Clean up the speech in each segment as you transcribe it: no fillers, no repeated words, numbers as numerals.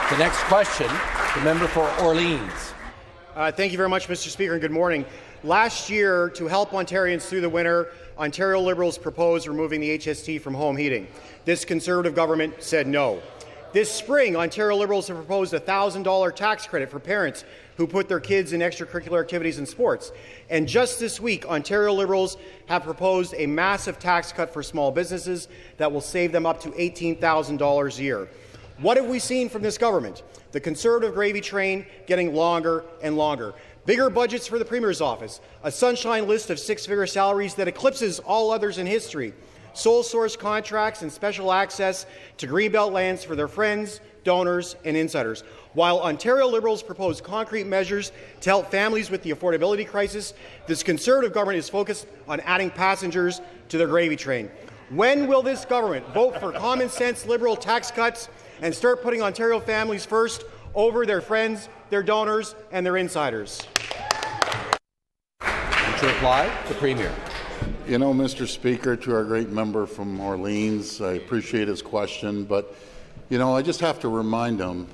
The next question, the member for Orleans. Thank you very much, Mr. Speaker, and good morning. Last year, to help Ontarians through the winter, Ontario Liberals proposed removing the HST from home heating. This Conservative government said no. This spring, Ontario Liberals have proposed a $1,000 tax credit for parents who put their kids in extracurricular activities and sports. And just this week, Ontario Liberals have proposed a massive tax cut for small businesses that will save them up to $18,000 a year. What have we seen from this government? The Conservative gravy train getting longer and longer. Bigger budgets for the Premier's office, a sunshine list of six-figure salaries that eclipses all others in history, sole source contracts and special access to Greenbelt lands for their friends, donors and insiders. While Ontario Liberals propose concrete measures to help families with the affordability crisis, this Conservative government is focused on adding passengers to their gravy train. When will this government vote for common sense Liberal tax cuts and start putting Ontario families first over their friends, their donors and their insiders? To reply, the Premier. You know, Mr. Speaker, to our great member from Orleans, I appreciate his question, but, you know, I just have to remind him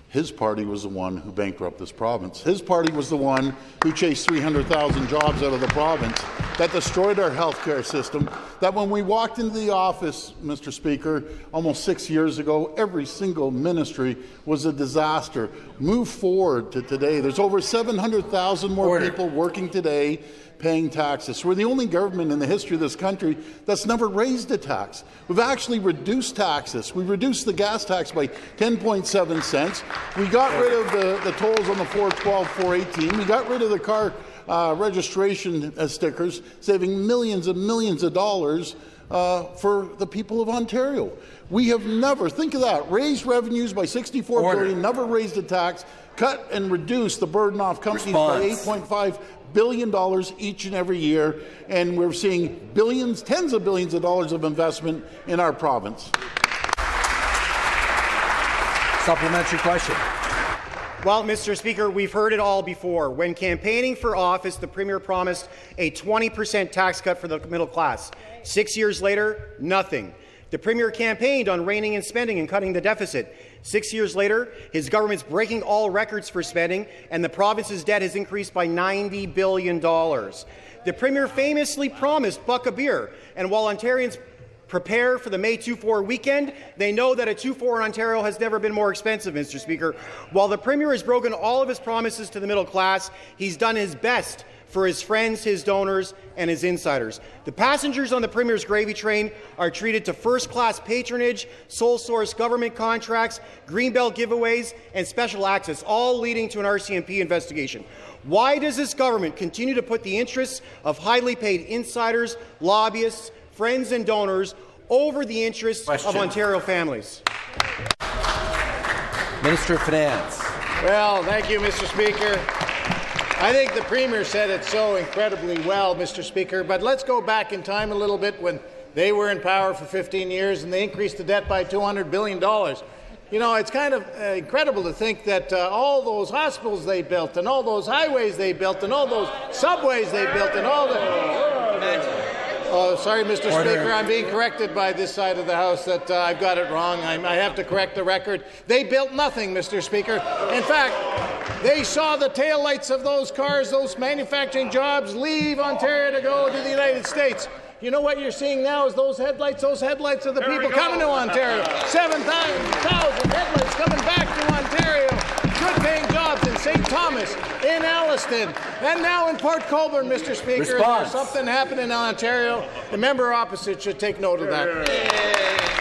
his party was the one who bankrupted this province. His party was the one who chased 300,000 jobs out of the province, that destroyed our healthcare system, that when we walked into the office, Mr. Speaker, almost 6 years ago, every single ministry was a disaster. Move forward to today. There's over 700,000 more people working today paying taxes. We're the only government in the history of this country that's never raised a tax. We've actually reduced taxes. We reduced the gas tax by 10.7 cents. We got rid of the tolls on the 412, 418. We got rid of the car registration stickers, saving millions and millions of dollars for the people of Ontario. We have never, think of that, raised revenues by $64 billion, never raised a tax, cut and reduced the burden off companies by $8.5 billion each and every year, and we're seeing billions, tens of billions of dollars of investment in our province. Supplementary question. Well, Mr. Speaker, we've heard it all before. When campaigning for office, the Premier promised a 20% tax cut for the middle class. 6 years later, nothing. The Premier campaigned on reining in spending and cutting the deficit. 6 years later, his government's breaking all records for spending, and the province's debt has increased by $90 billion. The Premier famously promised buck a beer, and while Ontarians prepare for the May 2-4 weekend, they know that a 2-4 in Ontario has never been more expensive, Mr. Speaker. While the Premier has broken all of his promises to the middle class, he's done his best for his friends, his donors, and his insiders. The passengers on the Premier's gravy train are treated to first-class patronage, sole-source government contracts, Greenbelt giveaways, and special access, all leading to an RCMP investigation. Why does this government continue to put the interests of highly paid insiders, lobbyists, friends and donors over the interests of Ontario families? Minister of Finance. Well, thank you, Mr. Speaker. I think the Premier said it so incredibly well, Mr. Speaker, but let's go back in time a little bit when they were in power for 15 years and they increased the debt by $200 billion. You know, it's kind of incredible to think that all those hospitals they built and all those highways they built and all those subways they built and all the... Oh, sorry, Mr. Speaker, I'm being corrected by this side of the House that I've got it wrong. I have to correct the record. They built nothing, Mr. Speaker. In fact, they saw the taillights of those cars, those manufacturing jobs, leave Ontario to go to the United States. You know what you're seeing now is those headlights are the people coming to Ontario. 7,000 headlights coming back to Ontario. Good-paying jobs in St. Thomas, in Alliston, and now in Port Colborne, Mr. Speaker. There's something happening in Ontario. The member opposite should take note of that.